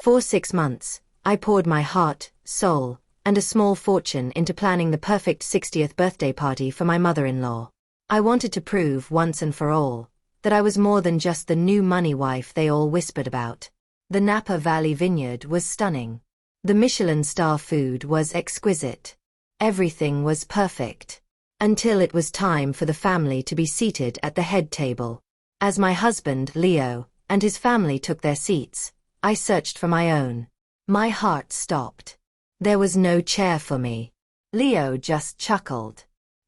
For 6 months, I poured my heart, soul, and a small fortune into planning the perfect 60th birthday party for my mother-in-law. I wanted to prove once and for all that I was more than just the new money wife they all whispered about. The Napa Valley vineyard was stunning. The Michelin star food was exquisite. Everything was perfect. Until it was time for the family to be seated at the head table. As my husband, Leo, and his family took their seats, I searched for my own. My heart stopped. There was no chair for me. Leo just chuckled.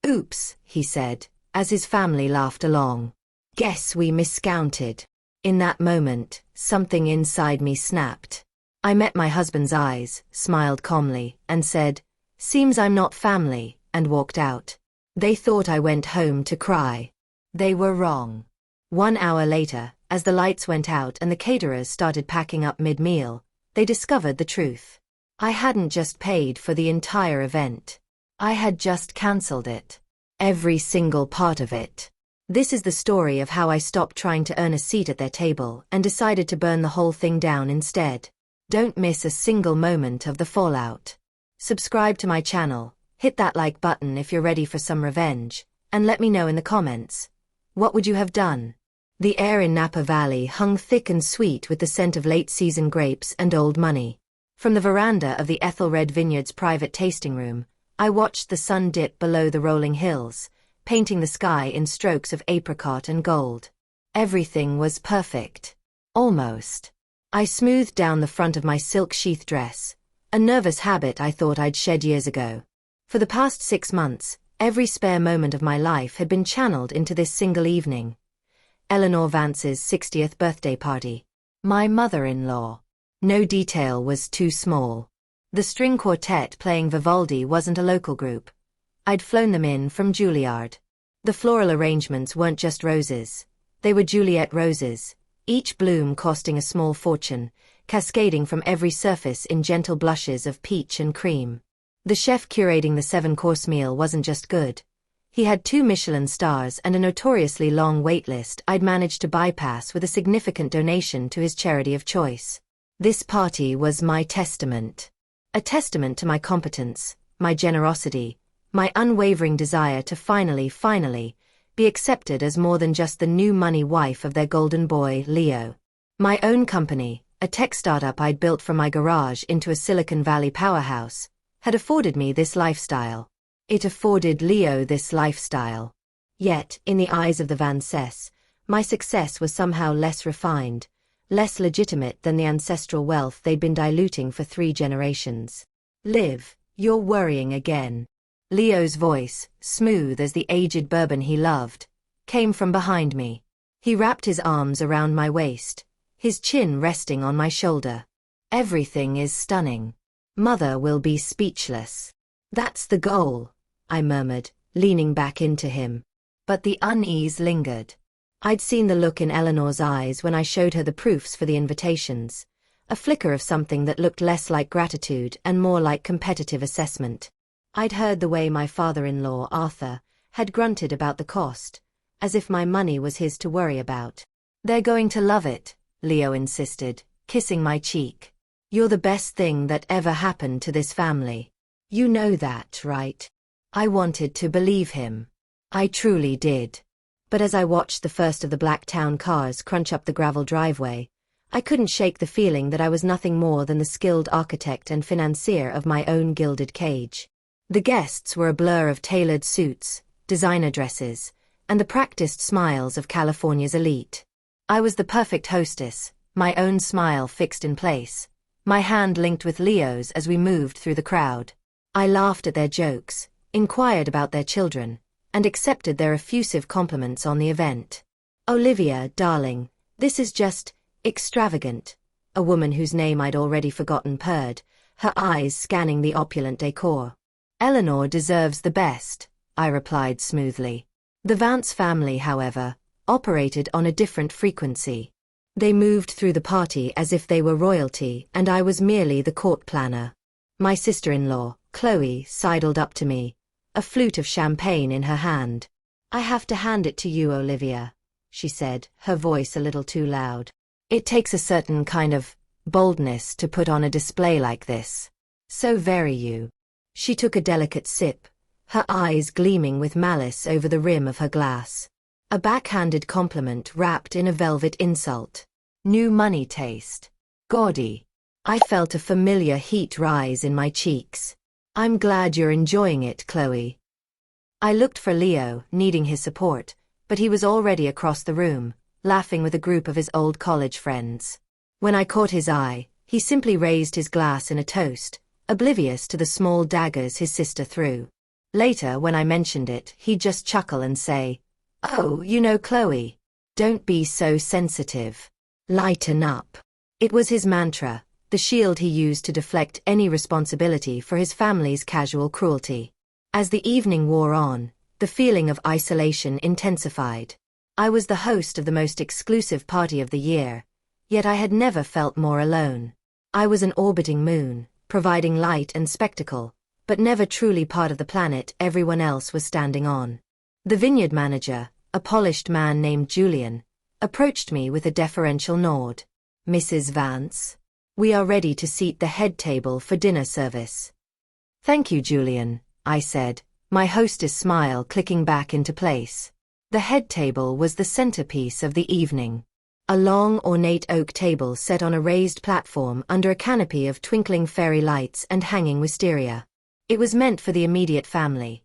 "Oops," he said, as his family laughed along. "Guess we miscounted." In that moment, something inside me snapped. I met my husband's eyes, smiled calmly, and said, "Seems I'm not family," and walked out. They thought I went home to cry. They were wrong. 1 hour later, as the lights went out and the caterers started packing up mid-meal, they discovered the truth. I hadn't just paid for the entire event. I had just cancelled it. Every single part of it. This is the story of how I stopped trying to earn a seat at their table and decided to burn the whole thing down instead. Don't miss a single moment of the fallout. Subscribe to my channel, hit that like button if you're ready for some revenge, and let me know in the comments. What would you have done? The air in Napa Valley hung thick and sweet with the scent of late-season grapes and old money. From the veranda of the Ethelred Vineyard's private tasting room, I watched the sun dip below the rolling hills, painting the sky in strokes of apricot and gold. Everything was perfect. Almost. I smoothed down the front of my silk sheath dress, a nervous habit I thought I'd shed years ago. For the past 6 months, every spare moment of my life had been channeled into this single evening. Eleanor Vance's 60th birthday party. My mother-in-law. No detail was too small. The string quartet playing Vivaldi wasn't a local group. I'd flown them in from Juilliard. The floral arrangements weren't just roses. They were Juliet roses, each bloom costing a small fortune, cascading from every surface in gentle blushes of peach and cream. The chef curating the 7-course meal wasn't just good. He had 2 Michelin stars and a notoriously long wait list I'd managed to bypass with a significant donation to his charity of choice. This party was my testament. A testament to my competence, my generosity, my unwavering desire to finally, be accepted as more than just the new money wife of their golden boy, Leo. My own company, a tech startup I'd built from my garage into a Silicon Valley powerhouse, had afforded me this lifestyle. It afforded Leo this lifestyle. Yet, in the eyes of the Vances, my success was somehow less refined, less legitimate than the ancestral wealth they'd been diluting for 3 generations. "Liv, you're worrying again." Leo's voice, smooth as the aged bourbon he loved, came from behind me. He wrapped his arms around my waist, his chin resting on my shoulder. "Everything is stunning. Mother will be speechless." "That's the goal," I murmured, leaning back into him. But the unease lingered. I'd seen the look in Eleanor's eyes when I showed her the proofs for the invitations, a flicker of something that looked less like gratitude and more like competitive assessment. I'd heard the way my father-in-law, Arthur, had grunted about the cost, as if my money was his to worry about. "They're going to love it," Leo insisted, kissing my cheek. "You're the best thing that ever happened to this family. You know that, right?" I wanted to believe him. I truly did. But as I watched the first of the Blacktown cars crunch up the gravel driveway, I couldn't shake the feeling that I was nothing more than the skilled architect and financier of my own gilded cage. The guests were a blur of tailored suits, designer dresses, and the practiced smiles of California's elite. I was the perfect hostess, my own smile fixed in place, my hand linked with Leo's as we moved through the crowd. I laughed at their jokes, inquired about their children, and accepted their effusive compliments on the event. "Olivia, darling, this is just extravagant," a woman whose name I'd already forgotten purred, her eyes scanning the opulent decor. "Eleanor deserves the best," I replied smoothly. The Vance family, however, operated on a different frequency. They moved through the party as if they were royalty and I was merely the court planner. My sister-in-law, Chloe, sidled up to me, a flute of champagne in her hand. "I have to hand it to you, Olivia," she said, her voice a little too loud. "It takes a certain kind of boldness to put on a display like this. So very you. She took a delicate sip, her eyes gleaming with malice over the rim of her glass. A backhanded compliment wrapped in a velvet insult. New money taste. Gaudy. I felt a familiar heat rise in my cheeks. I'm glad you're enjoying it, Chloe. I looked for Leo, needing his support, but he was already across the room, laughing with a group of his old college friends. When I caught his eye, he simply raised his glass in a toast, oblivious to the small daggers his sister threw. Later, when I mentioned it, he'd just chuckle and say, "Oh, you know, Chloe. Don't be so sensitive. Lighten up." It was his mantra, the shield he used to deflect any responsibility for his family's casual cruelty. As the evening wore on, the feeling of isolation intensified. I was the host of the most exclusive party of the year, yet I had never felt more alone. I was an orbiting moon, providing light and spectacle, but never truly part of the planet everyone else was standing on. The vineyard manager, a polished man named Julian, approached me with a deferential nod. "Mrs. Vance, we are ready to seat the head table for dinner service." "Thank you, Julian," I said, my hostess' smile clicking back into place. The head table was the centerpiece of the evening. A long, ornate oak table set on a raised platform under a canopy of twinkling fairy lights and hanging wisteria. It was meant for the immediate family.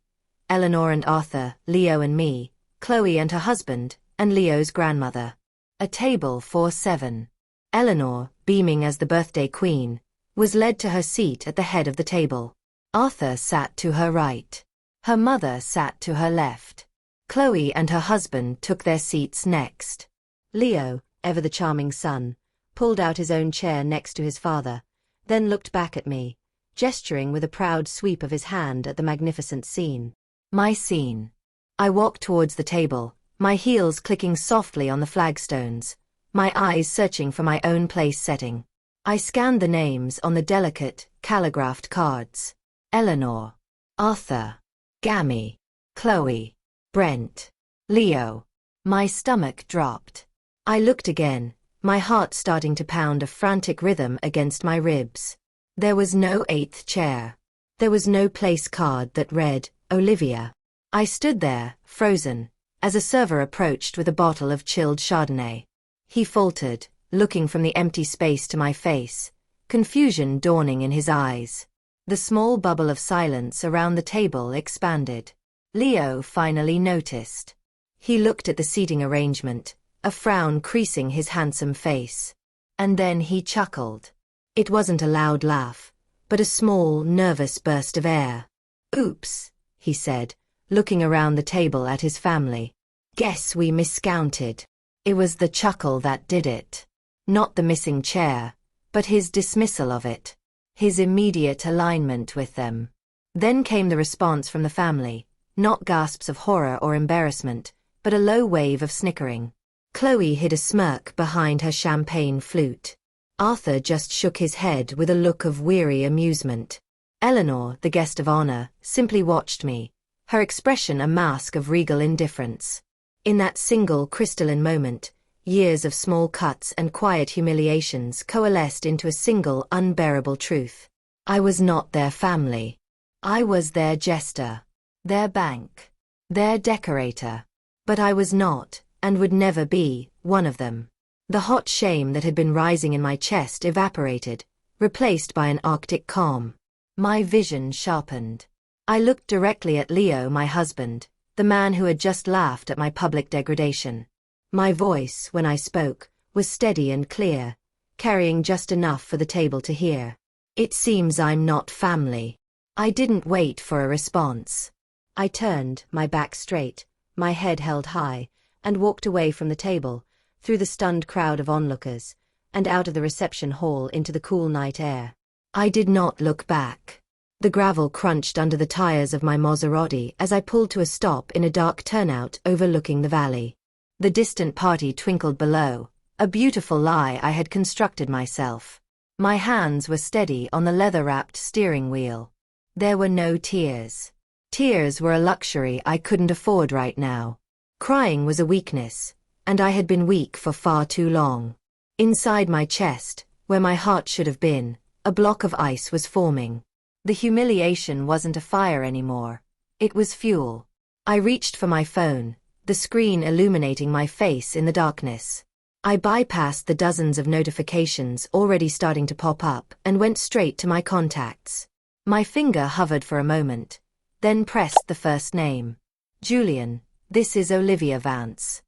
Eleanor and Arthur, Leo and me, Chloe and her husband, and Leo's grandmother. A table for 7. Eleanor, beaming as the birthday queen, was led to her seat at the head of the table. Arthur sat to her right. Her mother sat to her left. Chloe and her husband took their seats next. Leo, ever the charming son, pulled out his own chair next to his father, then looked back at me, gesturing with a proud sweep of his hand at the magnificent scene. My scene. I walked towards the table, my heels clicking softly on the flagstones, my eyes searching for my own place setting. I scanned the names on the delicate, calligraphed cards. Eleanor. Arthur. Gammy. Chloe. Brent. Leo. My stomach dropped. I looked again, my heart starting to pound a frantic rhythm against my ribs. There was no 8th chair. There was no place card that read, Olivia. I stood there, frozen, as a server approached with a bottle of chilled Chardonnay. He faltered, looking from the empty space to my face, confusion dawning in his eyes. The small bubble of silence around the table expanded. Leo finally noticed. He looked at the seating arrangement, a frown creasing his handsome face. And then he chuckled. It wasn't a loud laugh, but a small, nervous burst of air. "Oops," he said, looking around the table at his family. "Guess we miscounted." It was the chuckle that did it. Not the missing chair, but his dismissal of it. His immediate alignment with them. Then came the response from the family, not gasps of horror or embarrassment, but a low wave of snickering. Chloe hid a smirk behind her champagne flute. Arthur just shook his head with a look of weary amusement. Eleanor, the guest of honor, simply watched me, her expression a mask of regal indifference. In that single crystalline moment, years of small cuts and quiet humiliations coalesced into a single unbearable truth. I was not their family. I was their jester, their bank, their decorator. But I was not, and would never be, one of them. The hot shame that had been rising in my chest evaporated, replaced by an arctic calm. My vision sharpened. I looked directly at Leo, my husband, the man who had just laughed at my public degradation. My voice, when I spoke, was steady and clear, carrying just enough for the table to hear. "It seems I'm not family." I didn't wait for a response. I turned, my back straight, my head held high, and walked away from the table, through the stunned crowd of onlookers, and out of the reception hall into the cool night air. I did not look back. The gravel crunched under the tires of my Maserati as I pulled to a stop in a dark turnout overlooking the valley. The distant party twinkled below, a beautiful lie I had constructed myself. My hands were steady on the leather-wrapped steering wheel. There were no tears. Tears were a luxury I couldn't afford right now. Crying was a weakness, and I had been weak for far too long. Inside my chest, Where my heart should have been, a block of ice was forming. The humiliation wasn't a fire anymore. It was fuel. I reached for my phone, the screen illuminating my face in the darkness. I bypassed the dozens of notifications already starting to pop up and went straight to my contacts. My finger hovered for a moment, then pressed the first name. Julian, this is Olivia Vance.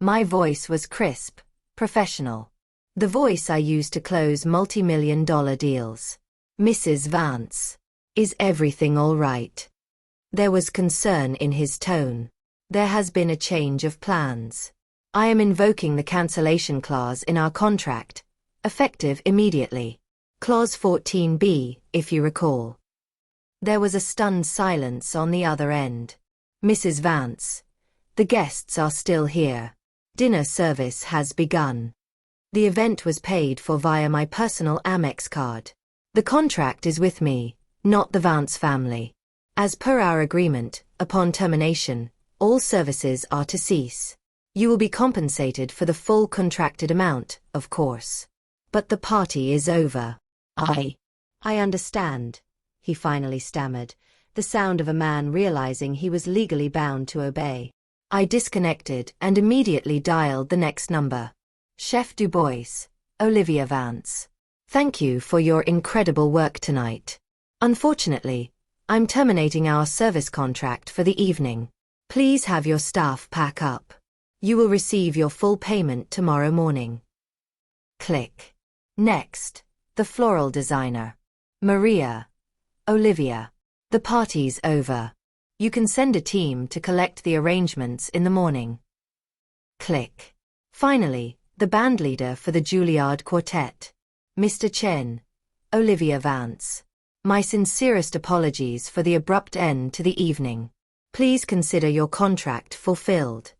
My voice was crisp, professional. The voice I used to close multi-million-dollar deals. Mrs. Vance. Is everything all right? There was concern in his tone. There has been a change of plans. I am invoking the cancellation clause in our contract, effective immediately. Clause 14b, if you recall. There was a stunned silence on the other end. Mrs. Vance. The guests are still here. Dinner service has begun. The event was paid for via my personal Amex card. The contract is with me, not the Vance family. As per our agreement, upon termination, all services are to cease. You will be compensated for the full contracted amount, of course. But the party is over. I understand, he finally stammered, the sound of a man realizing he was legally bound to obey. I disconnected and immediately dialed the next number. Chef Du Bois, Olivia Vance. Thank you for your incredible work tonight. Unfortunately, I'm terminating our service contract for the evening. Please have your staff pack up. You will receive your full payment tomorrow morning. Click. Next, the floral designer. Maria. Olivia. The party's over. You can send a team to collect the arrangements in the morning. Click. Finally, the bandleader for the Juilliard Quartet. Mr. Chen. Olivia Vance. My sincerest apologies for the abrupt end to the evening. Please consider your contract fulfilled.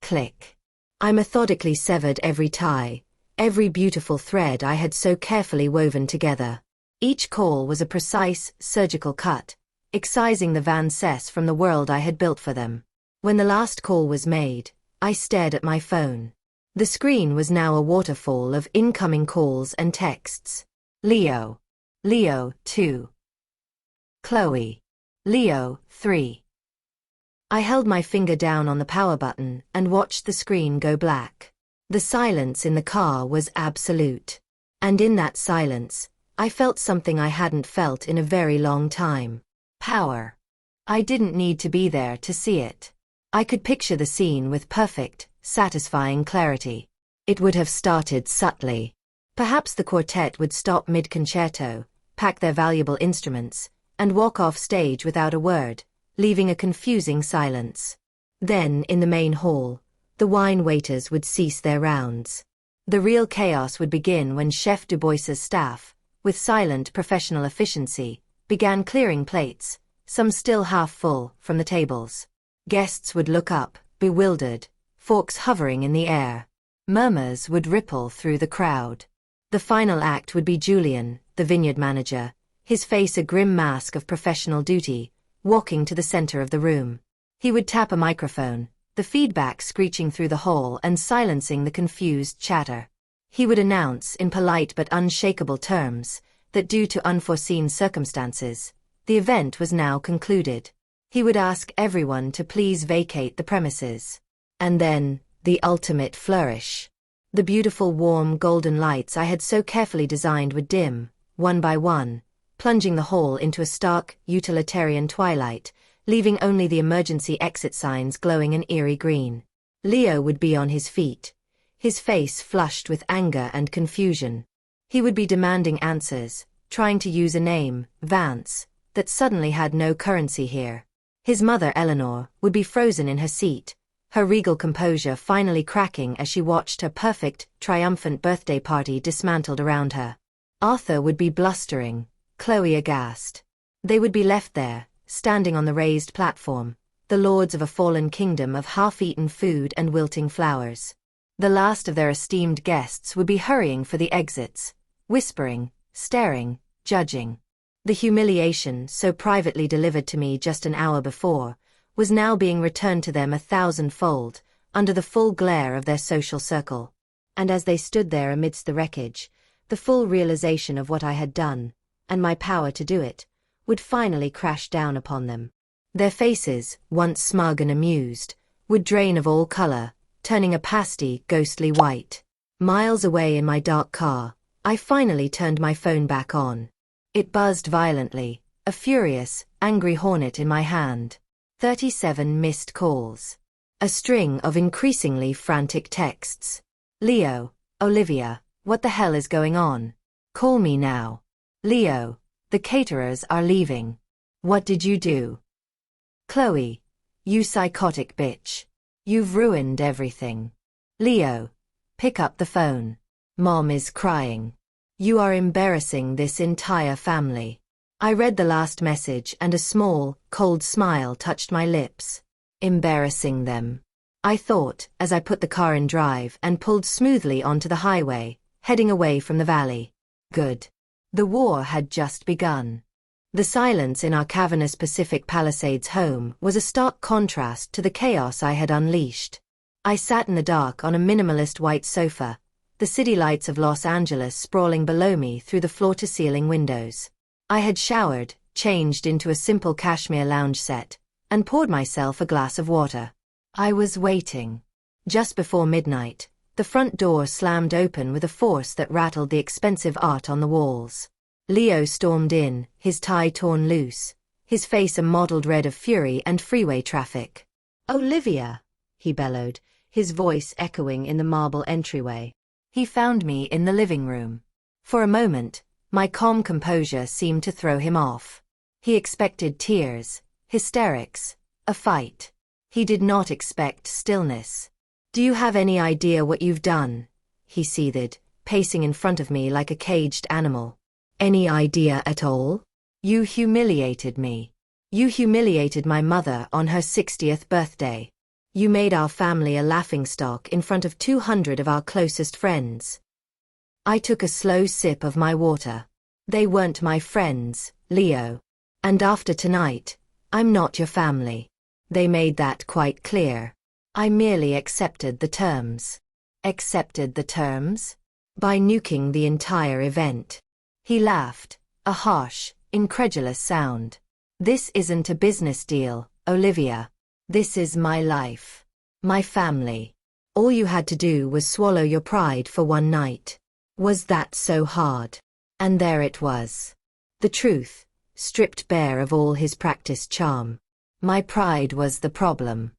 Click. I methodically severed every tie, every beautiful thread I had so carefully woven together. Each call was a precise, surgical cut, excising the Vances from the world I had built for them. When the last call was made, I stared at my phone. The screen was now a waterfall of incoming calls and texts. Leo. Leo, 2. Chloe. Leo, 3. I held my finger down on the power button and watched the screen go black. The silence in the car was absolute. And in that silence, I felt something I hadn't felt in a very long time. Power. I didn't need to be there to see it. I could picture the scene with perfect, satisfying clarity. It would have started subtly. Perhaps the quartet would stop mid-concerto, pack their valuable instruments, and walk off stage without a word, leaving a confusing silence. Then, in the main hall, the wine waiters would cease their rounds. The real chaos would begin when Chef Du Bois's staff, with silent professional efficiency, began clearing plates, some still half full, from the tables. Guests would look up, bewildered, forks hovering in the air. Murmurs would ripple through the crowd. The final act would be Julian, the vineyard manager, his face a grim mask of professional duty, walking to the center of the room. He would tap a microphone, the feedback screeching through the hall and silencing the confused chatter. He would announce in polite but unshakable terms that due to unforeseen circumstances, the event was now concluded. He would ask everyone to please vacate the premises. And then, the ultimate flourish. The beautiful warm golden lights I had so carefully designed would dim, one by one, plunging the hall into a stark, utilitarian twilight, leaving only the emergency exit signs glowing an eerie green. Leo would be on his feet, his face flushed with anger and confusion. He would be demanding answers, trying to use a name, Vance, that suddenly had no currency here. His mother, Eleanor, would be frozen in her seat, her regal composure finally cracking as she watched her perfect, triumphant birthday party dismantled around her. Arthur would be blustering, Chloe aghast. They would be left there, standing on the raised platform, the lords of a fallen kingdom of half-eaten food and wilting flowers. The last of their esteemed guests would be hurrying for the exits, whispering, staring, judging. The humiliation, so privately delivered to me just an hour before, was now being returned to them 1,000-fold, under the full glare of their social circle. And as they stood there amidst the wreckage, The full realization of what I had done, and my power to do it, would finally crash down upon them. Their faces, once smug and amused, would drain of all color, turning a pasty, ghostly white. Miles away in my dark car, I finally turned my phone back on. It buzzed violently, a furious, angry hornet in my hand. 37 missed calls. A string of increasingly frantic texts. Leo, Olivia, what the hell is going on? Call me now. Leo, the caterers are leaving. What did you do? Chloe, you psychotic bitch. You've ruined everything. Leo, pick up the phone. Mom is crying. You are embarrassing this entire family. I read the last message and a small, cold smile touched my lips. Embarrassing them, I thought, as I put the car in drive and pulled smoothly onto the highway, heading away from the valley. Good. The war had just begun. The silence in our cavernous Pacific Palisades home was a stark contrast to the chaos I had unleashed. I sat in the dark on a minimalist white sofa, the city lights of Los Angeles sprawling below me through the floor-to-ceiling windows. I had showered, changed into a simple cashmere lounge set, and poured myself a glass of water. I was waiting. Just before midnight, the front door slammed open with a force that rattled the expensive art on the walls. Leo stormed in, his tie torn loose, his face a mottled red of fury and freeway traffic. Olivia, he bellowed, his voice echoing in the marble entryway. He found me in the living room. For a moment, my calm composure seemed to throw him off. He expected tears, hysterics, a fight. He did not expect stillness. Do you have any idea what you've done? He seethed, pacing in front of me like a caged animal. Any idea at all? You humiliated me. You humiliated my mother on her 60th birthday. You made our family a laughingstock in front of 200 of our closest friends. I took a slow sip of my water. They weren't my friends, Leo. And after tonight, I'm not your family. They made that quite clear. I merely accepted the terms. Accepted the terms? By nuking the entire event. He laughed, a harsh, incredulous sound. This isn't a business deal, Olivia. This is my life. My family. All you had to do was swallow your pride for one night. Was that so hard? And there it was. The truth, stripped bare of all his practiced charm. My pride was the problem.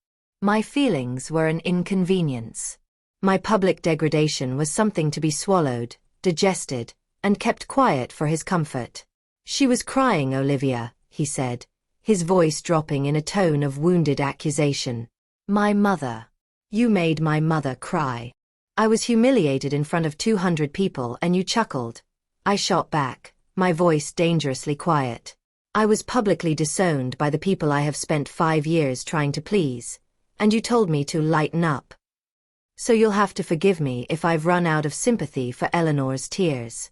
My feelings were an inconvenience. My public degradation was something to be swallowed, digested, and kept quiet for his comfort. She was crying, Olivia, he said, his voice dropping in a tone of wounded accusation. My mother. You made my mother cry. I was humiliated in front of 200 people and you chuckled. I shot back, my voice dangerously quiet. I was publicly disowned by the people I have spent 5 years trying to please, and you told me to lighten up. So you'll have to forgive me if I've run out of sympathy for Eleanor's tears.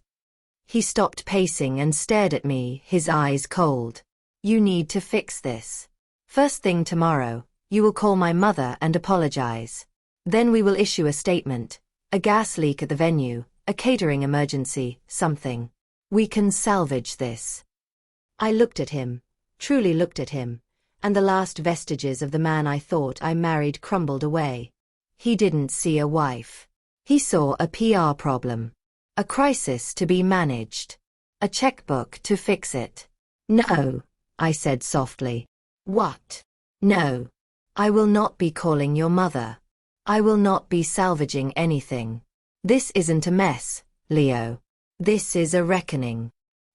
He stopped pacing and stared at me, his eyes cold. You need to fix this. First thing tomorrow, you will call my mother and apologize. Then we will issue a statement, a gas leak at the venue, a catering emergency, something. We can salvage this. I looked at him, truly looked at him, and the last vestiges of the man I thought I married crumbled away. He didn't see a wife. He saw a PR problem. A crisis to be managed. A checkbook to fix it. No, I said softly. What? No. I will not be calling your mother. I will not be salvaging anything. This isn't a mess, Leo. This is a reckoning.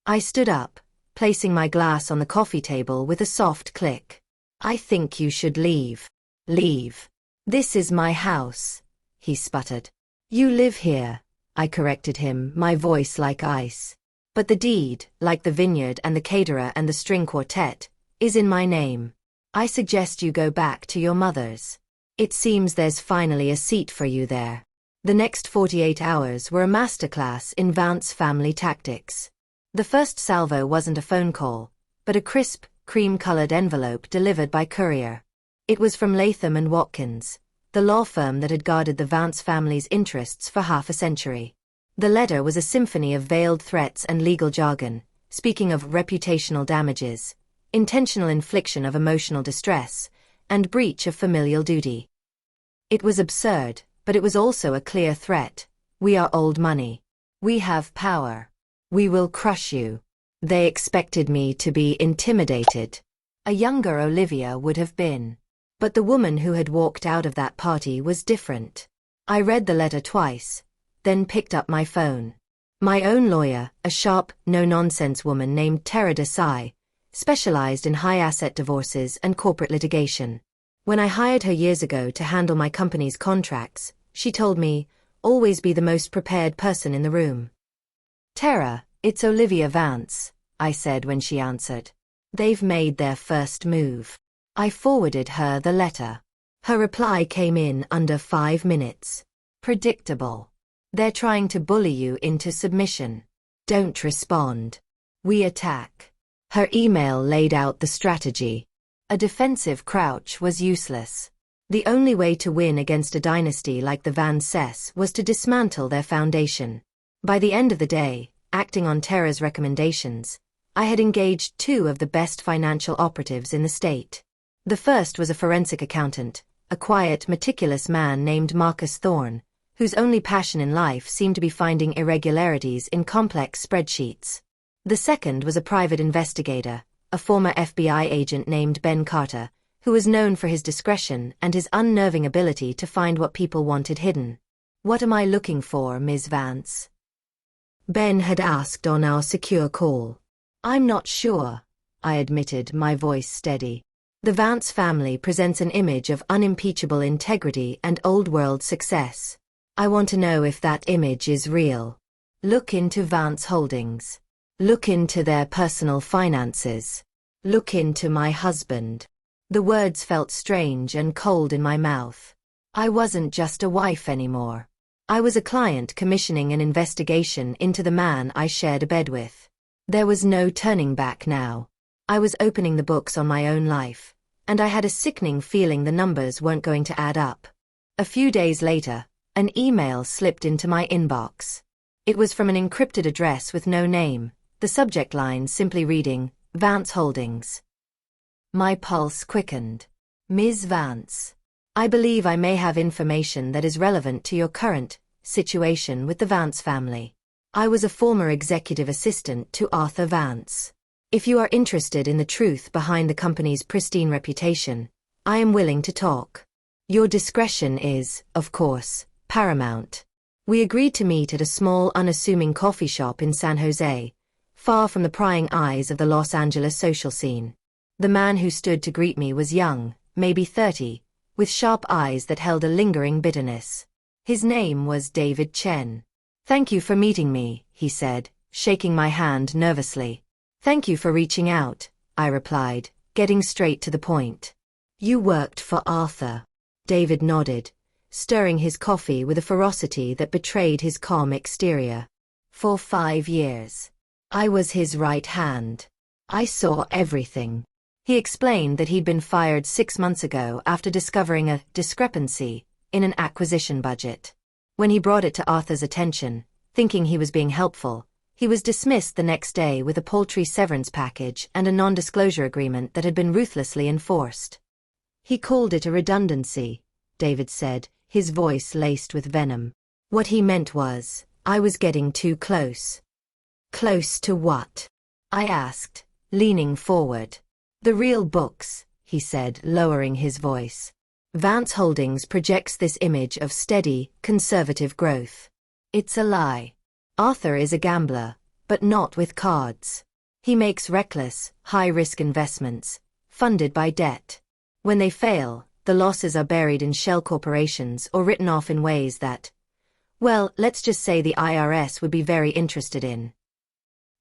I stood up, placing my glass on the coffee table with a soft click. I think you should leave. Leave. This is my house, he sputtered. You live here, I corrected him, my voice like ice. But the deed, like the vineyard and the caterer and the string quartet, is in my name. I suggest you go back to your mother's. It seems there's finally a seat for you there. The next 48 hours were a masterclass in Vance family tactics. The first salvo wasn't a phone call, but a crisp, cream-colored envelope delivered by courier. It was from Latham and Watkins, the law firm that had guarded the Vance family's interests for half a century. The letter was a symphony of veiled threats and legal jargon, speaking of reputational damages, intentional infliction of emotional distress, and breach of familial duty. It was absurd, but it was also a clear threat. We are old money. We have power. We will crush you. They expected me to be intimidated. A younger Olivia would have been. But the woman who had walked out of that party was different. I read the letter twice, then picked up my phone. My own lawyer, a sharp, no-nonsense woman named Tara Desai, specialized in high-asset divorces and corporate litigation. When I hired her years ago to handle my company's contracts, she told me, always be the most prepared person in the room. Tara, it's Olivia Vance, I said when she answered. They've made their first move. I forwarded her the letter. Her reply came in under 5 minutes. Predictable. They're trying to bully you into submission. Don't respond. We attack. Her email laid out the strategy. A defensive crouch was useless. The only way to win against a dynasty like the Vances was to dismantle their foundation. By the end of the day, acting on Tara's recommendations, I had engaged 2 of the best financial operatives in the state. The first was a forensic accountant, a quiet, meticulous man named Marcus Thorne, whose only passion in life seemed to be finding irregularities in complex spreadsheets. The second was a private investigator, a former FBI agent named Ben Carter, who was known for his discretion and his unnerving ability to find what people wanted hidden. What am I looking for, Ms. Vance? Ben had asked on our secure call. I'm not sure, I admitted, my voice steady. The Vance family presents an image of unimpeachable integrity and old-world success. I want to know if that image is real. Look into Vance Holdings. Look into their personal finances. Look into my husband. The words felt strange and cold in my mouth. I wasn't just a wife anymore. I was a client commissioning an investigation into the man I shared a bed with. There was no turning back now. I was opening the books on my own life, and I had a sickening feeling the numbers weren't going to add up. A few days later, an email slipped into my inbox. It was from an encrypted address with no name, the subject line simply reading, Vance Holdings. My pulse quickened. Ms. Vance, I believe I may have information that is relevant to your current situation with the Vance family. I was a former executive assistant to Arthur Vance. If you are interested in the truth behind the company's pristine reputation, I am willing to talk. Your discretion is, of course, paramount. We agreed to meet at a small, unassuming coffee shop in San Jose, far from the prying eyes of the Los Angeles social scene. The man who stood to greet me was young, maybe 30, with sharp eyes that held a lingering bitterness. His name was David Chen. Thank you for meeting me, he said, shaking my hand nervously. Thank you for reaching out, I replied, getting straight to the point. You worked for Arthur. David nodded, stirring his coffee with a ferocity that betrayed his calm exterior. For 5 years. I was his right hand. I saw everything. He explained that he'd been fired 6 months ago after discovering a discrepancy in an acquisition budget. When he brought it to Arthur's attention, thinking he was being helpful, he was dismissed the next day with a paltry severance package and a non-disclosure agreement that had been ruthlessly enforced. He called it a redundancy, David said, his voice laced with venom. What he meant was, I was getting too close. Close to what? I asked, leaning forward. The real books, he said, lowering his voice. Vance Holdings projects this image of steady, conservative growth. It's a lie. Arthur is a gambler, but not with cards. He makes reckless, high-risk investments, funded by debt. When they fail, the losses are buried in shell corporations or written off in ways that, well, let's just say the IRS would be very interested in.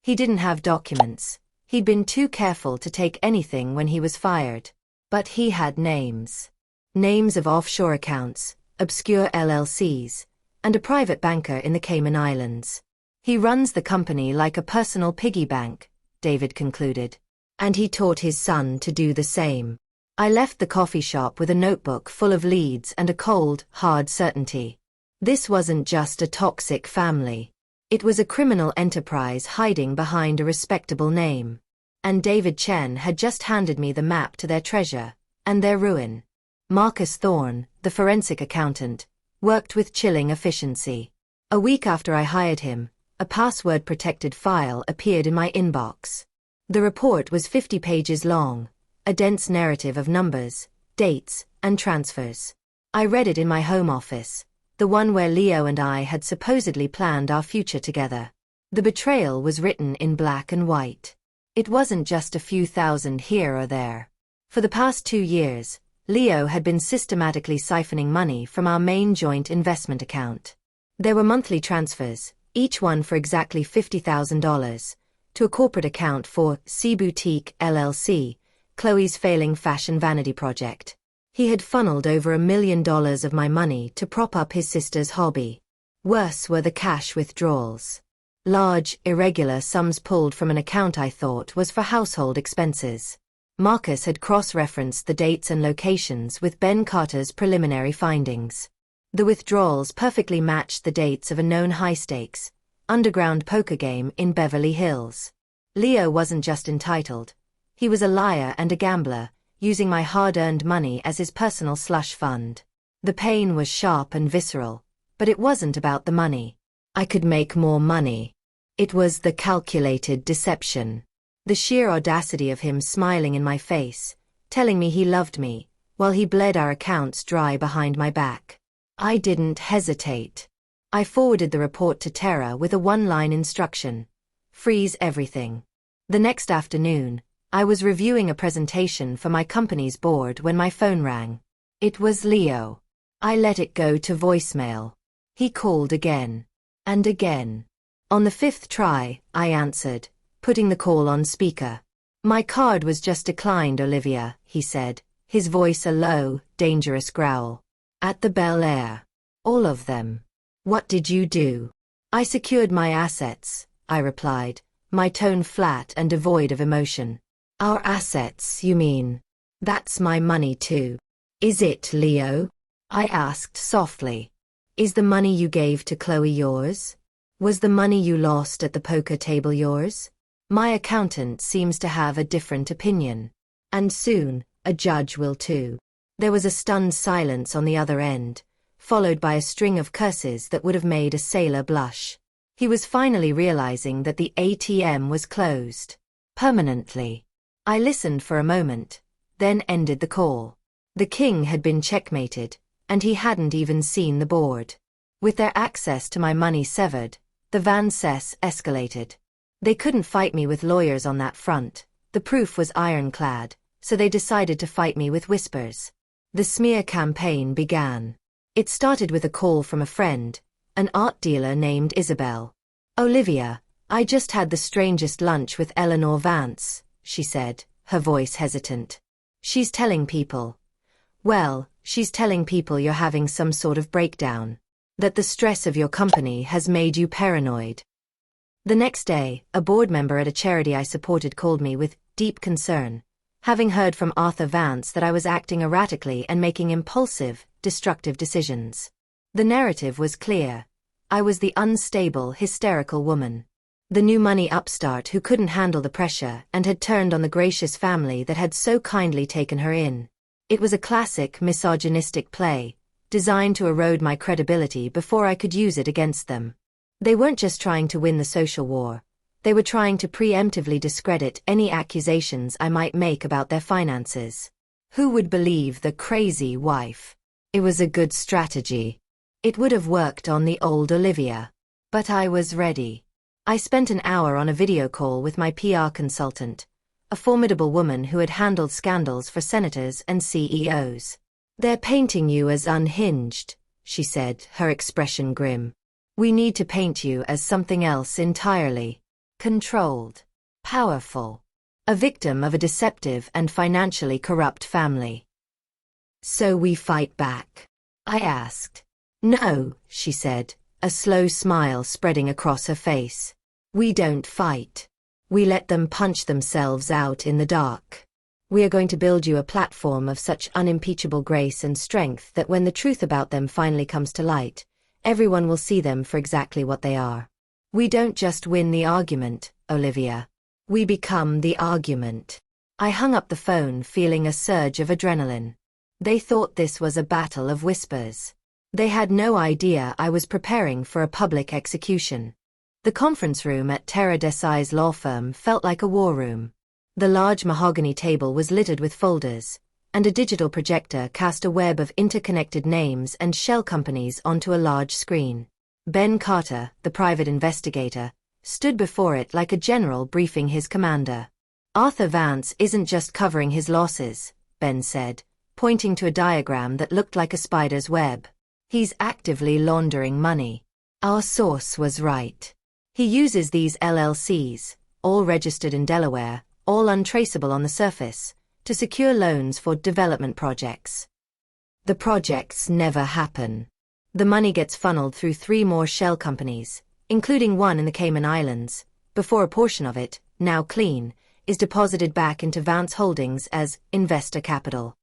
He didn't have documents. He'd been too careful to take anything when he was fired. But he had names. Names of offshore accounts, obscure LLCs, and a private banker in the Cayman Islands. He runs the company like a personal piggy bank, David concluded. And he taught his son to do the same. I left the coffee shop with a notebook full of leads and a cold, hard certainty. This wasn't just a toxic family. It was a criminal enterprise hiding behind a respectable name. And David Chen had just handed me the map to their treasure and their ruin. Marcus Thorne, the forensic accountant, worked with chilling efficiency. A week after I hired him, a password-protected file appeared in my inbox. The report was 50 pages long, a dense narrative of numbers, dates, and transfers. I read it in my home office, the one where Leo and I had supposedly planned our future together. The betrayal was written in black and white. It wasn't just a few thousand here or there. For the past 2 years, Leo had been systematically siphoning money from our main joint investment account. There were monthly transfers, each one for exactly $50,000, to a corporate account for C Boutique LLC, Chloe's failing fashion vanity project. He had funneled over $1 million of my money to prop up his sister's hobby. Worse were the cash withdrawals. Large, irregular sums pulled from an account I thought was for household expenses. Marcus had cross-referenced the dates and locations with Ben Carter's preliminary findings. The withdrawals perfectly matched the dates of a known high-stakes, underground poker game in Beverly Hills. Leo wasn't just entitled. He was a liar and a gambler, using my hard-earned money as his personal slush fund. The pain was sharp and visceral, but it wasn't about the money. I could make more money. It was the calculated deception. The sheer audacity of him smiling in my face, telling me he loved me, while he bled our accounts dry behind my back. I didn't hesitate. I forwarded the report to Tara with a one-line instruction: freeze everything. The next afternoon, I was reviewing a presentation for my company's board when my phone rang. It was Leo. I let it go to voicemail. He called again. And again. On the 5th try, I answered, putting the call on speaker. "My card was just declined, Olivia," he said, his voice a low, dangerous growl. "At the Bel Air. All of them." "What did you do?" "I secured my assets," I replied, my tone flat and devoid of emotion. "Our assets, you mean? That's my money too." "Is it, Leo?" I asked softly. "Is the money you gave to Chloe yours? Was the money you lost at the poker table yours?" My accountant seems to have a different opinion. And soon, a judge will too. There was a stunned silence on the other end, followed by a string of curses that would have made a sailor blush. He was finally realizing that the ATM was closed. Permanently. I listened for a moment, then ended the call. The king had been checkmated, and he hadn't even seen the board. With their access to my money severed, the Van Cess escalated. They couldn't fight me with lawyers on that front, the proof was ironclad, so they decided to fight me with whispers. The smear campaign began. It started with a call from a friend, an art dealer named Isabel. "Olivia, I just had the strangest lunch with Eleanor Vance," she said, her voice hesitant. She's telling people you're having some sort of breakdown. That the stress of your company has made you paranoid." The next day, a board member at a charity I supported called me with deep concern, having heard from Arthur Vance that I was acting erratically and making impulsive, destructive decisions. The narrative was clear. I was the unstable, hysterical woman. The new money upstart who couldn't handle the pressure and had turned on the gracious family that had so kindly taken her in. It was a classic misogynistic play, designed to erode my credibility before I could use it against them. They weren't just trying to win the social war. They were trying to preemptively discredit any accusations I might make about their finances. Who would believe the crazy wife? It was a good strategy. It would have worked on the old Olivia. But I was ready. I spent an hour on a video call with my PR consultant, a formidable woman who had handled scandals for senators and CEOs. "They're painting you as unhinged," she said, her expression grim. "We need to paint you as something else entirely. Controlled. Powerful. A victim of a deceptive and financially corrupt family." "So we fight back?" I asked. "No," she said, a slow smile spreading across her face. "We don't fight. We let them punch themselves out in the dark. We are going to build you a platform of such unimpeachable grace and strength that when the truth about them finally comes to light, everyone will see them for exactly what they are. We don't just win the argument, Olivia. We become the argument. I hung up the phone feeling a surge of adrenaline. They thought this was a battle of whispers. They had no idea I was preparing for a public execution. The conference room at Terra Desai's law firm felt like a war room. The large mahogany table was littered with folders, and a digital projector cast a web of interconnected names and shell companies onto a large screen. Ben Carter, the private investigator, stood before it like a general briefing his commander. Arthur Vance isn't just covering his losses, Ben said, pointing to a diagram that looked like a spider's web. He's actively laundering money. Our source was right. He uses these LLCs, all registered in Delaware, all untraceable on the surface, to secure loans for development projects. The projects never happen. The money gets funneled through 3 more shell companies, including one in the Cayman Islands, before a portion of it, now clean, is deposited back into Vance Holdings as investor capital.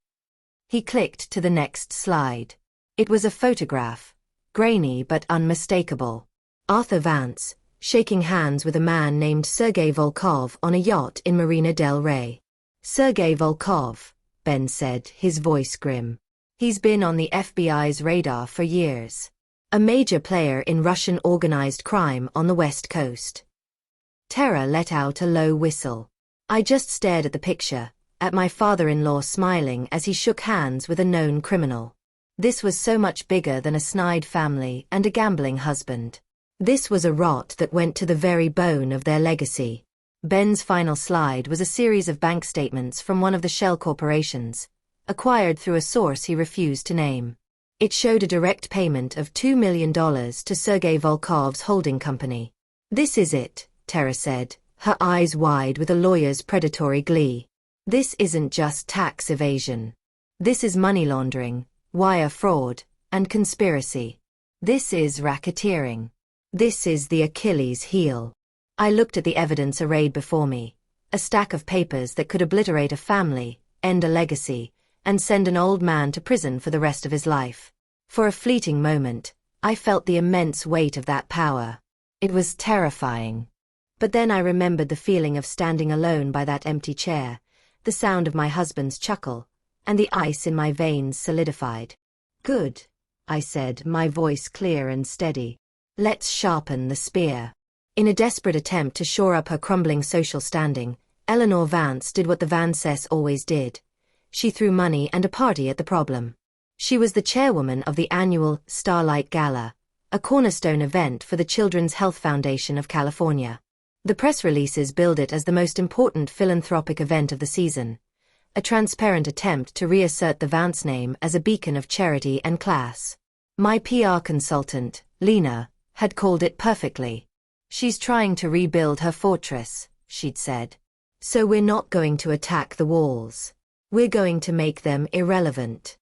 He clicked to the next slide. It was a photograph, grainy but unmistakable. Arthur Vance, shaking hands with a man named Sergei Volkov on a yacht in Marina del Rey. Sergei Volkov, Ben said, his voice grim. He's been on the FBI's radar for years. A major player in Russian organized crime on the West Coast. Terra let out a low whistle. I just stared at the picture, at my father-in-law smiling as he shook hands with a known criminal. This was so much bigger than a snide family and a gambling husband. This was a rot that went to the very bone of their legacy. Ben's final slide was a series of bank statements from one of the shell corporations, acquired through a source he refused to name. It showed a direct payment of $2 million to Sergei Volkov's holding company. This is it, Terra said, her eyes wide with a lawyer's predatory glee. This isn't just tax evasion. This is money laundering, wire fraud, and conspiracy. This is racketeering. This is the Achilles heel. I looked at the evidence arrayed before me, a stack of papers that could obliterate a family, end a legacy, and send an old man to prison for the rest of his life. For a fleeting moment, I felt the immense weight of that power. It was terrifying. But then I remembered the feeling of standing alone by that empty chair, the sound of my husband's chuckle, and the ice in my veins solidified. Good, I said, my voice clear and steady. Let's sharpen the spear. In a desperate attempt to shore up her crumbling social standing, Eleanor Vance did what the Vances always did. She threw money and a party at the problem. She was the chairwoman of the annual Starlight Gala, a cornerstone event for the Children's Health Foundation of California. The press releases billed it as the most important philanthropic event of the season, a transparent attempt to reassert the Vance name as a beacon of charity and class. My PR consultant, Lena, had called it perfectly. She's trying to rebuild her fortress, she'd said. So we're not going to attack the walls. We're going to make them irrelevant.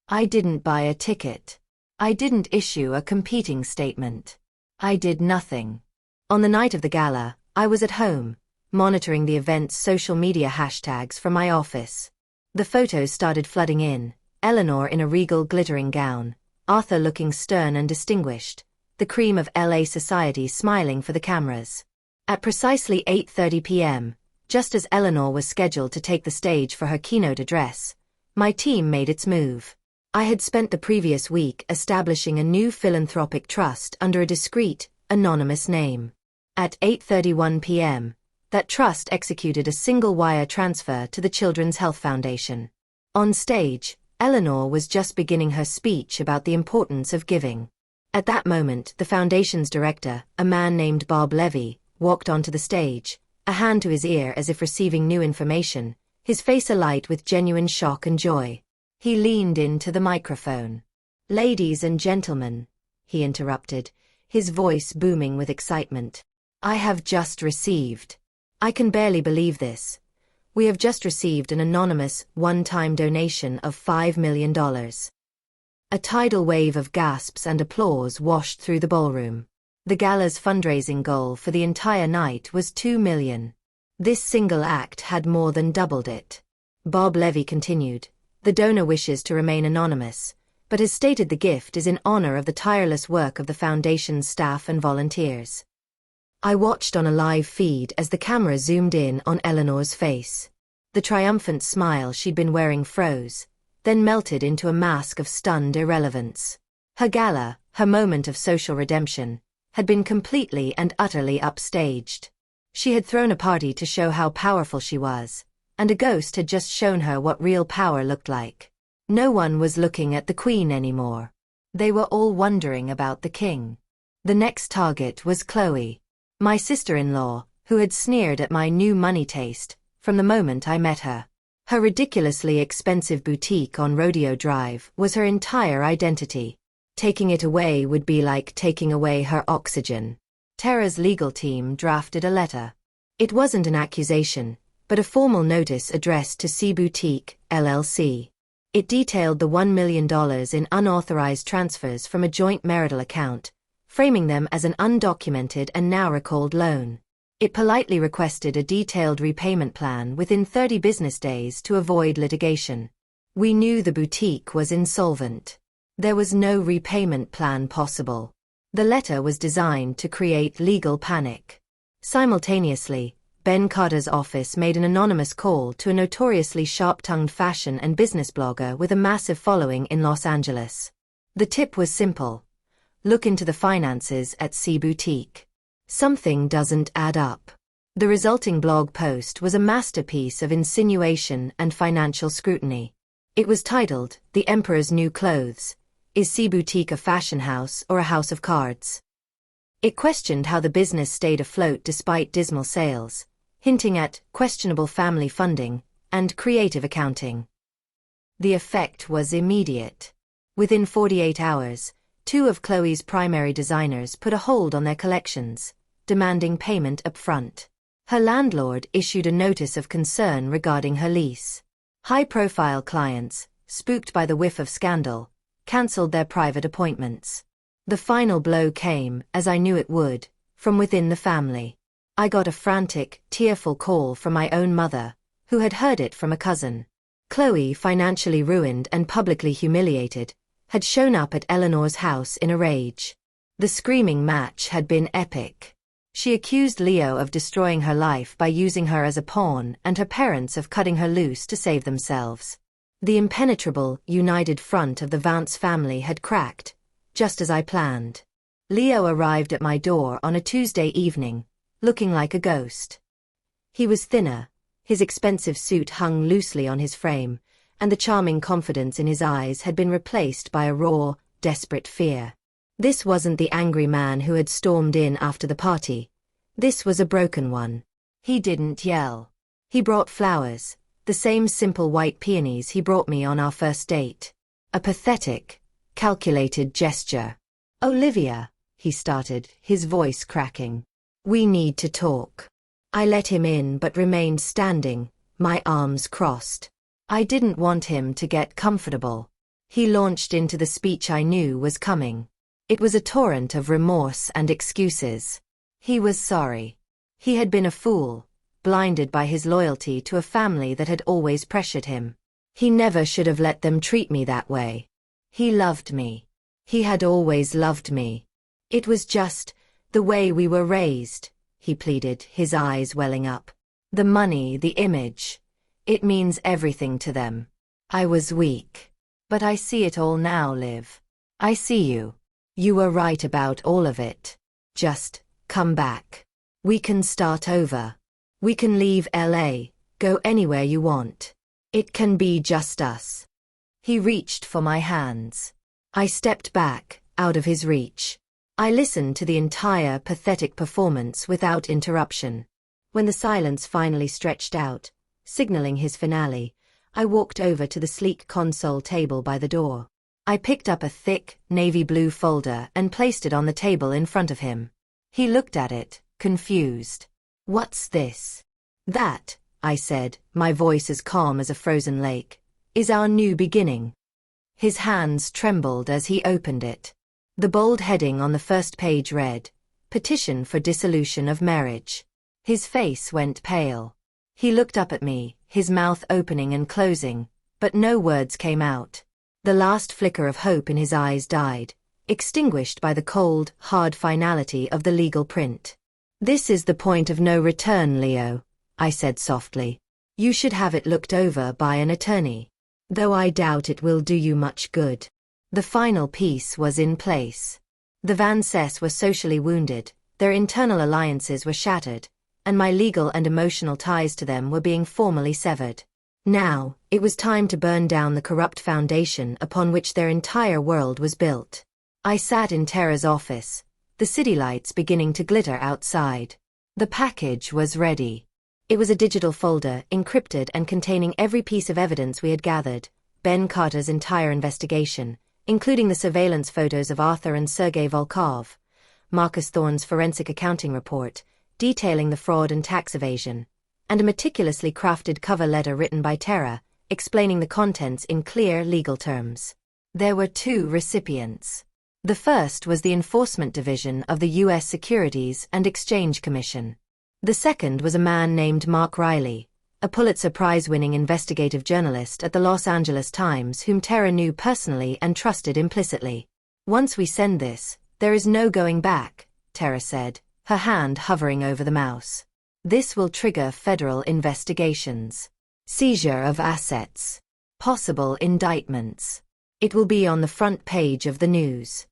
I didn't buy a ticket. I didn't issue a competing statement. I did nothing. On the night of the gala, I was at home, monitoring the event's social media hashtags from my office. The photos started flooding in, Eleanor in a regal glittering gown, Arthur looking stern and distinguished, the cream of LA society smiling for the cameras. At precisely 8:30 p.m., just as Eleanor was scheduled to take the stage for her keynote address, my team made its move. I had spent the previous week establishing a new philanthropic trust under a discreet, anonymous name. At 8:31 p.m., that trust executed a single-wire transfer to the Children's Health Foundation. On stage, Eleanor was just beginning her speech about the importance of giving. At that moment, the foundation's director, a man named Bob Levy, walked onto the stage, a hand to his ear as if receiving new information, his face alight with genuine shock and joy. He leaned into the microphone. "Ladies and gentlemen," he interrupted, his voice booming with excitement. "I have just received. I can barely believe this. We have just received an anonymous, one-time donation of $5 million. A tidal wave of gasps and applause washed through the ballroom. The gala's fundraising goal for the entire night was $2 million. This single act had more than doubled it. Bob Levy continued, "The donor wishes to remain anonymous, but has stated the gift is in honor of the tireless work of the foundation's staff and volunteers. I watched on a live feed as the camera zoomed in on Eleanor's face. The triumphant smile she'd been wearing froze, then melted into a mask of stunned irrelevance. Her gala, her moment of social redemption, had been completely and utterly upstaged. She had thrown a party to show how powerful she was, and a ghost had just shown her what real power looked like. No one was looking at the Queen anymore. They were all wondering about the King. The next target was Chloe, my sister-in-law, who had sneered at my new money taste from the moment I met her. Her ridiculously expensive boutique on Rodeo Drive was her entire identity. Taking it away would be like taking away her oxygen. Tara's legal team drafted a letter. It wasn't an accusation, but a formal notice addressed to C Boutique, LLC. It detailed the $1 million in unauthorized transfers from a joint marital account, framing them as an undocumented and now recalled loan. It politely requested a detailed repayment plan within 30 business days to avoid litigation. We knew the boutique was insolvent. There was no repayment plan possible. The letter was designed to create legal panic. Simultaneously, Ben Carter's office made an anonymous call to a notoriously sharp-tongued fashion and business blogger with a massive following in Los Angeles. The tip was simple. Look into the finances at C Boutique. Something doesn't add up. The resulting blog post was a masterpiece of insinuation and financial scrutiny. It was titled, "The Emperor's New Clothes. Is C Boutique a fashion house or a house of cards?" It questioned how the business stayed afloat despite dismal sales, hinting at questionable family funding and creative accounting. The effect was immediate. Within 48 hours, two of Chloe's primary designers put a hold on their collections, demanding payment upfront. Her landlord issued a notice of concern regarding her lease. High-profile clients, spooked by the whiff of scandal, cancelled their private appointments. The final blow came, as I knew it would, from within the family. I got a frantic, tearful call from my own mother, who had heard it from a cousin. Chloe, financially ruined and publicly humiliated, had shown up at Eleanor's house in a rage. The screaming match had been epic. She accused Leo of destroying her life by using her as a pawn and her parents of cutting her loose to save themselves. The impenetrable, united front of the Vance family had cracked, just as I planned. Leo arrived at my door on a Tuesday evening, looking like a ghost. He was thinner, his expensive suit hung loosely on his frame, and the charming confidence in his eyes had been replaced by a raw, desperate fear. This wasn't the angry man who had stormed in after the party. This was a broken one. He didn't yell. He brought flowers, the same simple white peonies he brought me on our first date. A pathetic, calculated gesture. "Olivia," he started, his voice cracking. "We need to talk." I let him in but remained standing, my arms crossed. I didn't want him to get comfortable. He launched into the speech I knew was coming. It was a torrent of remorse and excuses. He was sorry. He had been a fool, blinded by his loyalty to a family that had always pressured him. He never should have let them treat me that way. He loved me. He had always loved me. It was just the way we were raised, he pleaded, his eyes welling up. The money, the image. It means everything to them. I was weak. But I see it all now, Liv. I see you. You were right about all of it. Just come back. We can start over. We can leave LA, go anywhere you want. It can be just us. He reached for my hands. I stepped back, out of his reach. I listened to the entire pathetic performance without interruption. When the silence finally stretched out, signaling his finale, I walked over to the sleek console table by the door. I picked up a thick, navy blue folder and placed it on the table in front of him. He looked at it, confused. "What's this?" "That," I said, my voice as calm as a frozen lake, "is our new beginning." His hands trembled as he opened it. The bold heading on the first page read, "Petition for Dissolution of Marriage." His face went pale. He looked up at me, his mouth opening and closing, but no words came out. The last flicker of hope in his eyes died, extinguished by the cold, hard finality of the legal print. This is the point of no return, Leo, I said softly. You should have it looked over by an attorney. Though I doubt it will do you much good. The final piece was in place. The Vances were socially wounded, their internal alliances were shattered, and my legal and emotional ties to them were being formally severed. Now, it was time to burn down the corrupt foundation upon which their entire world was built. I sat in Tara's office, the city lights beginning to glitter outside. The package was ready. It was a digital folder, encrypted and containing every piece of evidence we had gathered, Ben Carter's entire investigation, including the surveillance photos of Arthur and Sergei Volkov, Marcus Thorne's forensic accounting report, detailing the fraud and tax evasion, and a meticulously crafted cover letter written by Tara, explaining the contents in clear legal terms. There were 2 recipients. The first was the Enforcement Division of the U.S. Securities and Exchange Commission. The second was a man named Mark Riley, a Pulitzer Prize-winning investigative journalist at the Los Angeles Times whom Tara knew personally and trusted implicitly. Once we send this, there is no going back, Tara said, her hand hovering over the mouse. This will trigger federal investigations. Seizure of assets. Possible indictments. It will be on the front page of the news.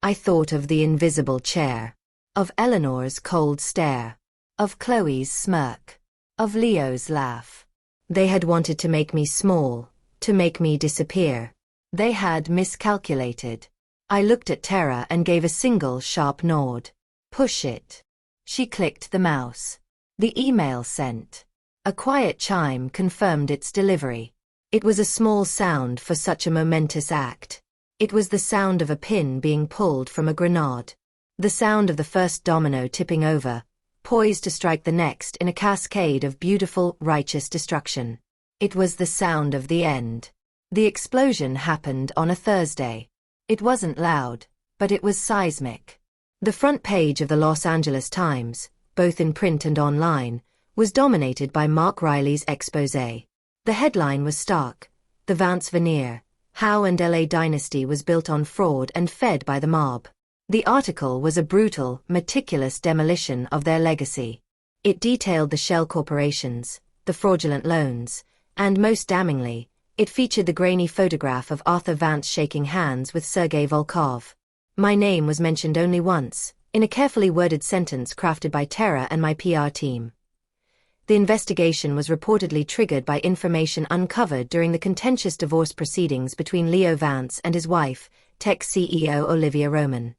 I thought of the invisible chair. Of Eleanor's cold stare. Of Chloe's smirk. Of Leo's laugh. They had wanted to make me small, to make me disappear. They had miscalculated. I looked at Tara and gave a single sharp nod. Push it. She clicked the mouse. The email sent. A quiet chime confirmed its delivery. It was a small sound for such a momentous act. It was the sound of a pin being pulled from a grenade. The sound of the first domino tipping over, poised to strike the next in a cascade of beautiful, righteous destruction. It was the sound of the end. The explosion happened on a Thursday. It wasn't loud, but it was seismic. The front page of the Los Angeles Times, both in print and online, was dominated by Mark Riley's exposé. The headline was stark: The Vance Veneer, How and LA Dynasty Was Built on Fraud and Fed by the Mob. The article was a brutal, meticulous demolition of their legacy. It detailed the shell corporations, the fraudulent loans, and most damningly, it featured the grainy photograph of Arthur Vance shaking hands with Sergei Volkov. My name was mentioned only once, in a carefully worded sentence crafted by Tara and my PR team. The investigation was reportedly triggered by information uncovered during the contentious divorce proceedings between Leo Vance and his wife, tech CEO Olivia Roman.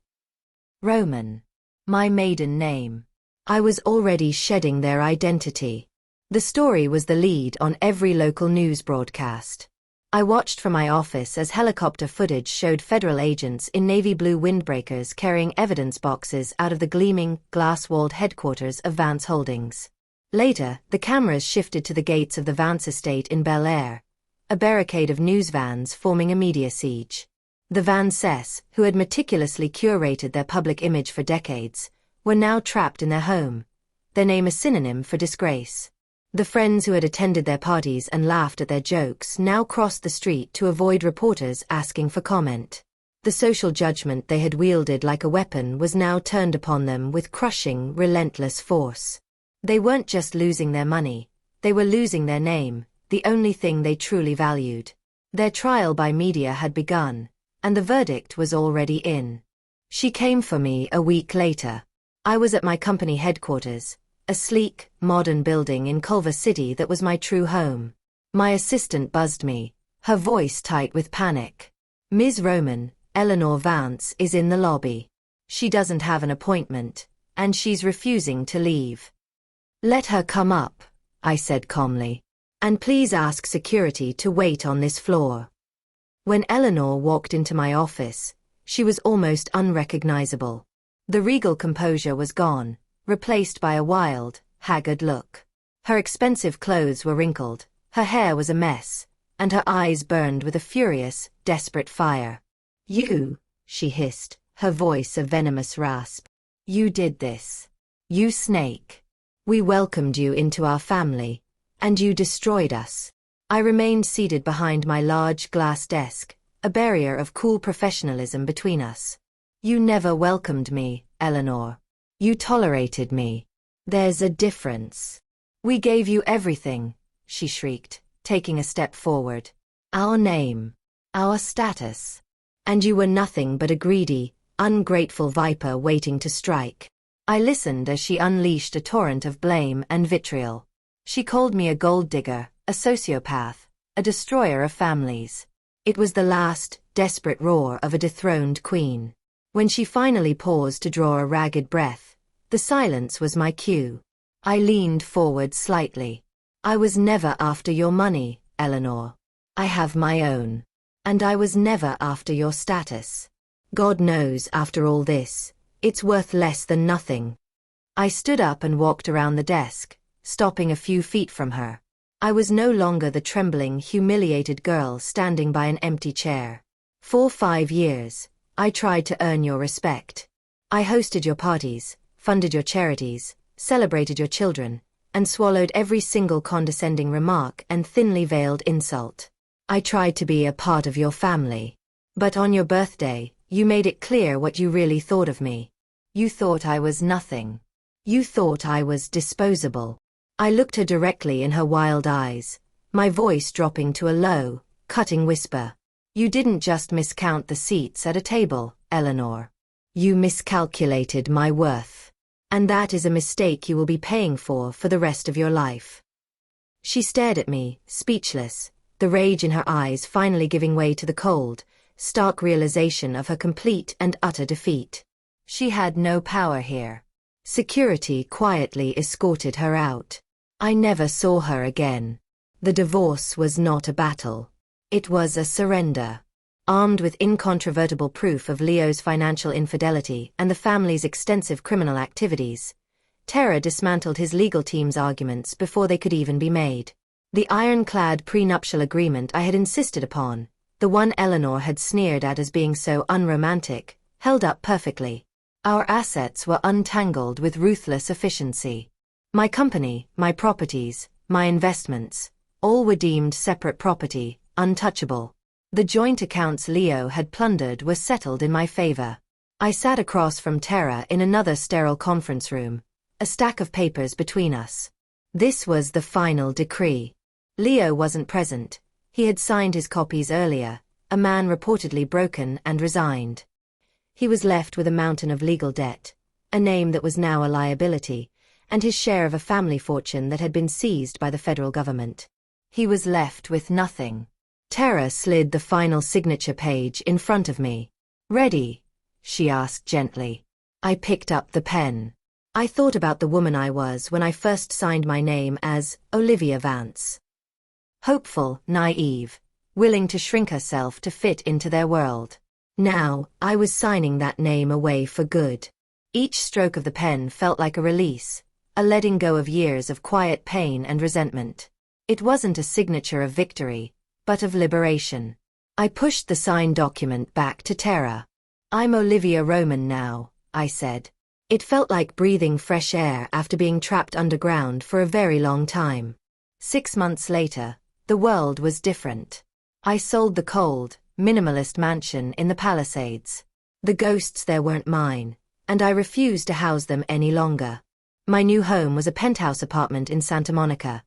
Roman. My maiden name. I was already shedding their identity. The story was the lead on every local news broadcast. I watched from my office as helicopter footage showed federal agents in navy blue windbreakers carrying evidence boxes out of the gleaming, glass-walled headquarters of Vance Holdings. Later, the cameras shifted to the gates of the Vance estate in Bel Air, a barricade of news vans forming a media siege. The Vances, who had meticulously curated their public image for decades, were now trapped in their home, their name a synonym for disgrace. The friends who had attended their parties and laughed at their jokes now crossed the street to avoid reporters asking for comment. The social judgment they had wielded like a weapon was now turned upon them with crushing, relentless force. They weren't just losing their money, they were losing their name, the only thing they truly valued. Their trial by media had begun, and the verdict was already in. She came for me a week later. I was at my company headquarters, a sleek, modern building in Culver City that was my true home. My assistant buzzed me, her voice tight with panic. Ms. Roman, Eleanor Vance is in the lobby. She doesn't have an appointment, and she's refusing to leave. Let her come up, I said calmly. And please ask security to wait on this floor. When Eleanor walked into my office, she was almost unrecognizable. The regal composure was gone, replaced by a wild, haggard look. Her expensive clothes were wrinkled, her hair was a mess, and her eyes burned with a furious, desperate fire. You, she hissed, her voice a venomous rasp. You did this. You snake. We welcomed you into our family, and you destroyed us. I remained seated behind my large glass desk, a barrier of cool professionalism between us. You never welcomed me, Eleanor. You tolerated me. There's a difference. We gave you everything, she shrieked, taking a step forward. Our name. Our status. And you were nothing but a greedy, ungrateful viper waiting to strike. I listened as she unleashed a torrent of blame and vitriol. She called me a gold digger, a sociopath, a destroyer of families. It was the last, desperate roar of a dethroned queen. When she finally paused to draw a ragged breath, the silence was my cue. I leaned forward slightly. I was never after your money, Eleanor. I have my own. And I was never after your status. God knows, after all this, it's worth less than nothing. I stood up and walked around the desk, stopping a few feet from her. I was no longer the trembling, humiliated girl standing by an empty chair. For 5 years, I tried to earn your respect. I hosted your parties, funded your charities, celebrated your children, and swallowed every single condescending remark and thinly veiled insult. I tried to be a part of your family. But on your birthday, you made it clear what you really thought of me. You thought I was nothing. You thought I was disposable. I looked her directly in her wild eyes, my voice dropping to a low, cutting whisper. You didn't just miscount the seats at a table, Eleanor. You miscalculated my worth. And that is a mistake you will be paying for the rest of your life. She stared at me, speechless, the rage in her eyes finally giving way to the cold, stark realization of her complete and utter defeat. She had no power here. Security quietly escorted her out. I never saw her again. The divorce was not a battle. It was a surrender. Armed with incontrovertible proof of Leo's financial infidelity and the family's extensive criminal activities, Tara dismantled his legal team's arguments before they could even be made. The ironclad prenuptial agreement I had insisted upon, the one Eleanor had sneered at as being so unromantic, held up perfectly. Our assets were untangled with ruthless efficiency. My company, my properties, my investments, all were deemed separate property, untouchable. The joint accounts Leo had plundered were settled in my favor. I sat across from Tara in another sterile conference room, a stack of papers between us. This was the final decree. Leo wasn't present. He had signed his copies earlier, a man reportedly broken and resigned. He was left with a mountain of legal debt, a name that was now a liability, and his share of a family fortune that had been seized by the federal government. He was left with nothing. Tara slid the final signature page in front of me. "Ready?" she asked gently. I picked up the pen. I thought about the woman I was when I first signed my name as Olivia Vance. Hopeful, naive, willing to shrink herself to fit into their world. Now, I was signing that name away for good. Each stroke of the pen felt like a release, a letting go of years of quiet pain and resentment. It wasn't a signature of victory, but of liberation. I pushed the signed document back to Tara. "I'm Olivia Roman now," I said. It felt like breathing fresh air after being trapped underground for a very long time. 6 months later, the world was different. I sold the cold, minimalist mansion in the Palisades. The ghosts there weren't mine, and I refused to house them any longer. My new home was a penthouse apartment in Santa Monica,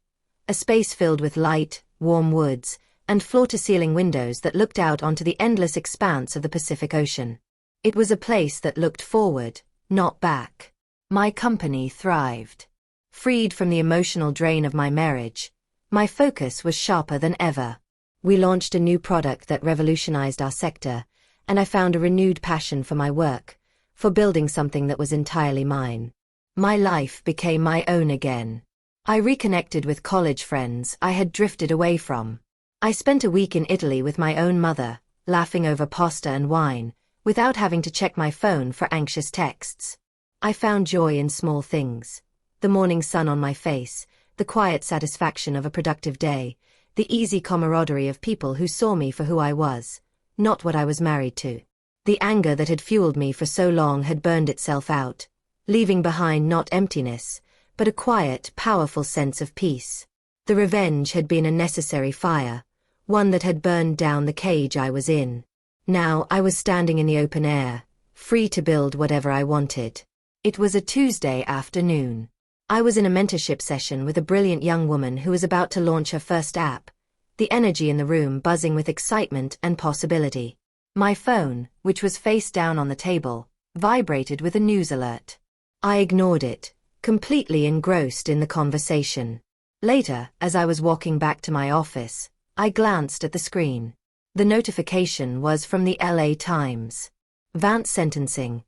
a space filled with light, warm woods, and floor-to-ceiling windows that looked out onto the endless expanse of the Pacific Ocean. It was a place that looked forward, not back. My company thrived. Freed from the emotional drain of my marriage, my focus was sharper than ever. We launched a new product that revolutionized our sector, and I found a renewed passion for my work, for building something that was entirely mine. My life became my own again. I reconnected with college friends I had drifted away from. I spent a week in Italy with my own mother, laughing over pasta and wine, without having to check my phone for anxious texts. I found joy in small things. The morning sun on my face, the quiet satisfaction of a productive day, the easy camaraderie of people who saw me for who I was, not what I was married to. The anger that had fueled me for so long had burned itself out, leaving behind not emptiness, but a quiet, powerful sense of peace. The revenge had been a necessary fire, one that had burned down the cage I was in. Now I was standing in the open air, free to build whatever I wanted. It was a Tuesday afternoon. I was in a mentorship session with a brilliant young woman who was about to launch her first app, the energy in the room buzzing with excitement and possibility. My phone, which was face down on the table, vibrated with a news alert. I ignored it, completely engrossed in the conversation. Later, as I was walking back to my office, I glanced at the screen. The notification was from the LA Times. Vance sentencing.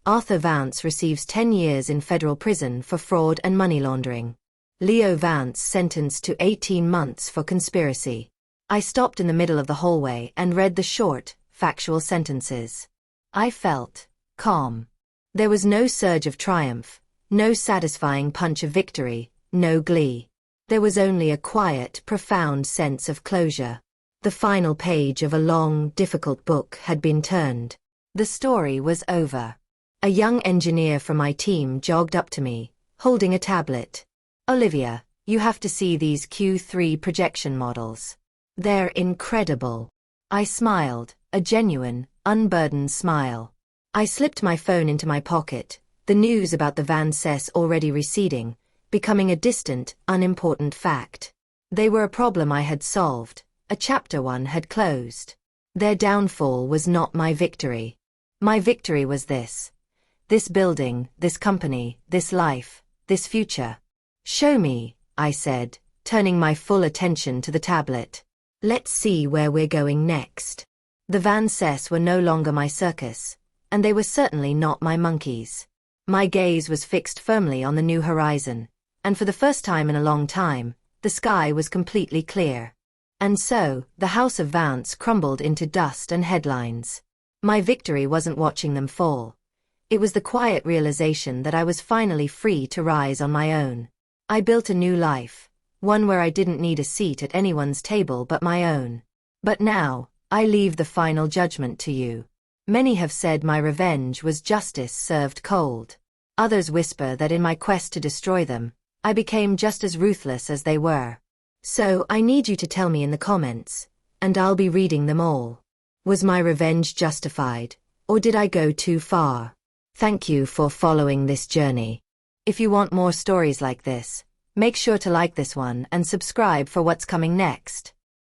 Arthur Vance receives 10 years in federal prison for fraud and money laundering. Leo Vance sentenced to 18 months for conspiracy. I stopped in the middle of the hallway and read the short, factual sentences. I felt calm. There was no surge of triumph, no satisfying punch of victory, no glee. There was only a quiet, profound sense of closure. The final page of a long, difficult book had been turned. The story was over. A young engineer from my team jogged up to me, holding a tablet. "Olivia, you have to see these Q3 projection models. They're incredible." I smiled, a genuine, unburdened smile. I slipped my phone into my pocket, the news about the Vances already receding, becoming a distant, unimportant fact. They were a problem I had solved, a chapter one had closed. Their downfall was not my victory. My victory was this. This building, this company, this life, this future. "Show me," I said, turning my full attention to the tablet. "Let's see where we're going next." The Vances were no longer my circus, and they were certainly not my monkeys. My gaze was fixed firmly on the new horizon, and for the first time in a long time, the sky was completely clear. And so, the House of Vance crumbled into dust and headlines. My victory wasn't watching them fall. It was the quiet realization that I was finally free to rise on my own. I built a new life, one where I didn't need a seat at anyone's table but my own. But now, I leave the final judgment to you. Many have said my revenge was justice served cold. Others whisper that in my quest to destroy them, I became just as ruthless as they were. So I need you to tell me in the comments, and I'll be reading them all. Was my revenge justified, or did I go too far? Thank you for following this journey. If you want more stories like this, make sure to like this one and subscribe for what's coming next.